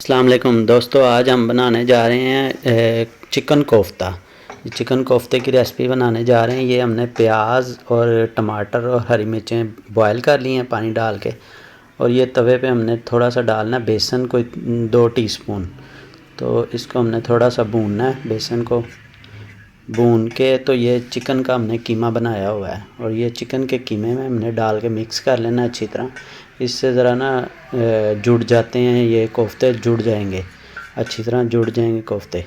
अस्सलाम वालेकुम दोस्तों, आज हम बनाने जा रहे हैं चिकन कोफ्ता। चिकन कोफ्ते की रेसिपी बनाने जा रहे हैं। ये हमने प्याज और टमाटर और हरी मिर्चें बॉयल कर ली हैं पानी डाल के, और ये तवे पे हमने थोड़ा सा डालना है बेसन, कोई 2 टीस्पून। तो इसको हमने थोड़ा सा भूनना है, बेसन को भून के। तो ये चिकन का हमने कीमा बनाया हुआ है, और ये चिकन के कीमे में हमने डाल के मिक्स कर लेना अच्छी तरह। इससे ज़रा ना जुड़ जाते हैं, ये कोफ्ते जुड़ जाएंगे, अच्छी तरह जुड़ जाएंगे कोफ्ते।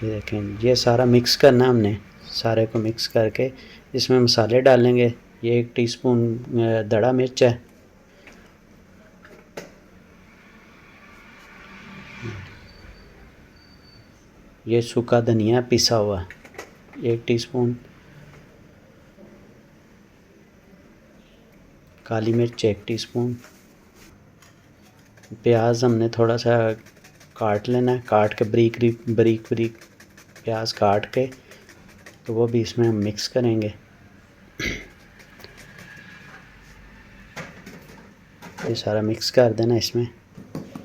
ये देखें, ये सारा मिक्स करना है हमने, सारे को मिक्स करके इसमें मसाले डालेंगे। ये 1 टीस्पून दड़ा मिर्च है, ये सूखा धनिया पिसा हुआ 1 टीस्पून, काली मिर्च 1 टीस्पून, प्याज हमने थोड़ा सा काट लेना है, काट के बारीक बारीक प्याज काट के, तो वो भी इसमें हम मिक्स करेंगे। ये सारा मिक्स कर देना इसमें।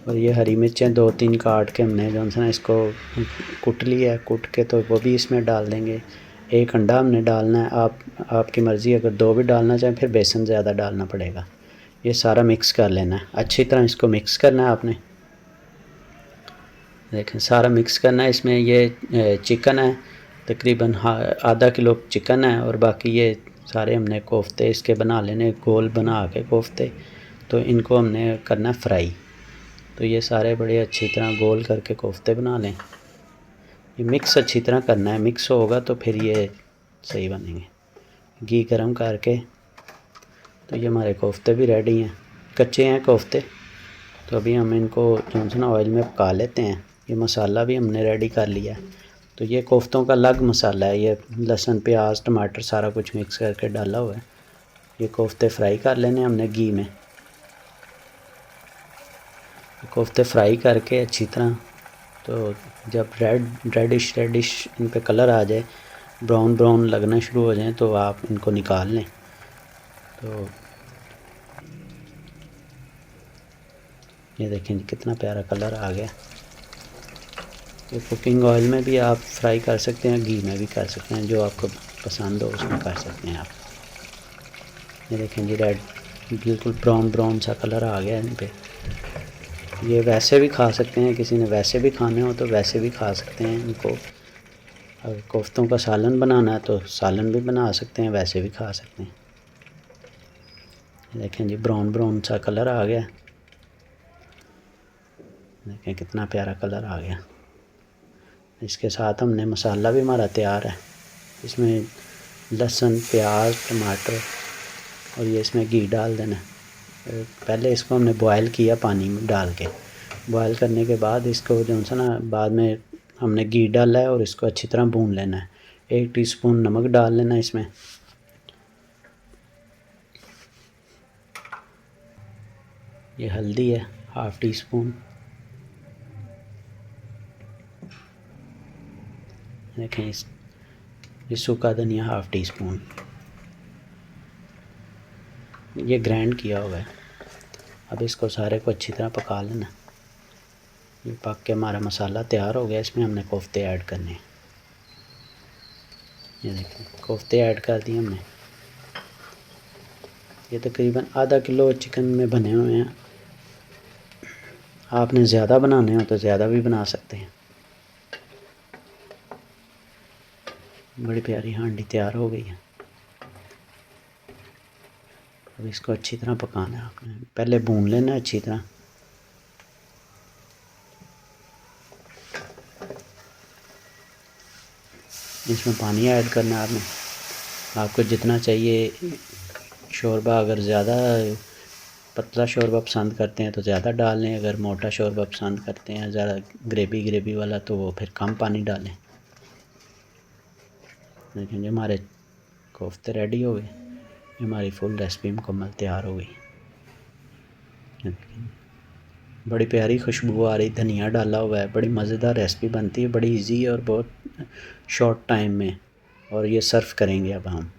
और ये हरी मिर्चें 2-3 काट के हमने जो है इसको कुट लिया है, कुट के तो वो भी इसमें डाल देंगे। 1 अंडा हमने डालना है, आपकी मर्ज़ी, अगर 2 भी डालना चाहें फिर बेसन ज़्यादा डालना पड़ेगा। ये सारा मिक्स कर लेना है, अच्छी तरह इसको मिक्स करना है आपने। देखें, सारा मिक्स करना है। इसमें ये चिकन है, तकरीबन आधा किलो चिकन है, और बाकी ये सारे हमने कोफ्ते इसके बना लेने, गोल बना के कोफ्ते। तो इनको हमने करना फ्राई। तो ये सारे बड़े अच्छी तरह गोल करके कोफ्ते बना लें। ये मिक्स अच्छी तरह करना है, मिक्स होगा तो फिर ये सही बनेंगे। घी गरम करके, तो ये हमारे कोफ्ते भी रेडी हैं। कच्चे हैं कोफ्ते, तो अभी हम इनको जो है ना ऑयल में पका लेते हैं। ये मसाला भी हमने रेडी कर लिया है। तो ये कोफ्तों का अलग मसाला है, ये लहसुन प्याज टमाटर सारा कुछ मिक्स करके डाला हुआ है। ये कोफ्ते फ्राई कर लेने हमने घी में। कोफ्ते फ्राई करके अच्छी तरह, तो जब रेडिश इन पे कलर आ जाए, ब्राउन लगना शुरू हो जाए, तो आप इनको निकाल लें। तो ये देखें कितना प्यारा कलर आ गया। ये कुकिंग ऑयल में भी आप फ्राई कर सकते हैं, घी में भी कर सकते हैं, जो आपको पसंद हो उसमें कर सकते हैं आप। ये देखें जी, रेड बिल्कुल ब्राउन सा कलर आ गया इन पे। ये वैसे भी खा सकते हैं, किसी ने वैसे भी खाने हो तो वैसे भी खा सकते हैं इनको। अगर कोफ्तों का सालन बनाना है तो सालन भी बना सकते हैं, वैसे भी खा सकते हैं। देखें जी, ब्राउन सा कलर आ गया। देखें कितना प्यारा कलर आ गया। इसके साथ हमने मसाला भी हमारा तैयार है। इसमें लहसुन प्याज टमाटर, और ये इसमें घी डाल देना। पहले इसको हमने बॉयल किया पानी में डाल के। बॉयल करने के बाद इसको जो है ना, बाद में हमने घी डाला है और इसको अच्छी तरह भून लेना है। 1 टीस्पून नमक डाल लेना इसमें। ये हल्दी है 1/2 टीस्पून। देखें, ये सूखा धनिया 1/2 टीस्पून, ये ग्राइंड किया हुआ है। अब इसको सारे को अच्छी तरह पका लेना। ये पक के हमारा मसाला तैयार हो गया। इसमें हमने कोफ्ते ऐड करने हैं। ये देखें, कोफ्ते ऐड कर दिए हमने। ये तकरीबन आधा किलो चिकन में बने हुए हैं। आपने ज़्यादा बनाने हो तो ज़्यादा भी बना सकते हैं। बड़ी प्यारी हांडी तैयार हो गई है। अब इसको अच्छी तरह पकाना है आपने, पहले भून लेना है अच्छी तरह। इसमें पानी ऐड करना है आपने, आपको जितना चाहिए शोरबा। अगर ज़्यादा पतला शोरबा पसंद करते हैं तो ज़्यादा डाल लें, अगर मोटा शोरबा पसंद करते हैं ज़्यादा ग्रेवी वाला, तो वो फिर कम पानी डालें। लेकिन जो हमारे कोफ्ते रेडी हो गए, हमारी फुल रेसिपी मुकम्मल तैयार हो गई। बड़ी प्यारी खुशबू आ रही, धनिया डाला हुआ है। बड़ी मज़ेदार रेसिपी बनती है, बड़ी इजी है और बहुत शॉर्ट टाइम में। और ये सर्व करेंगे अब हम।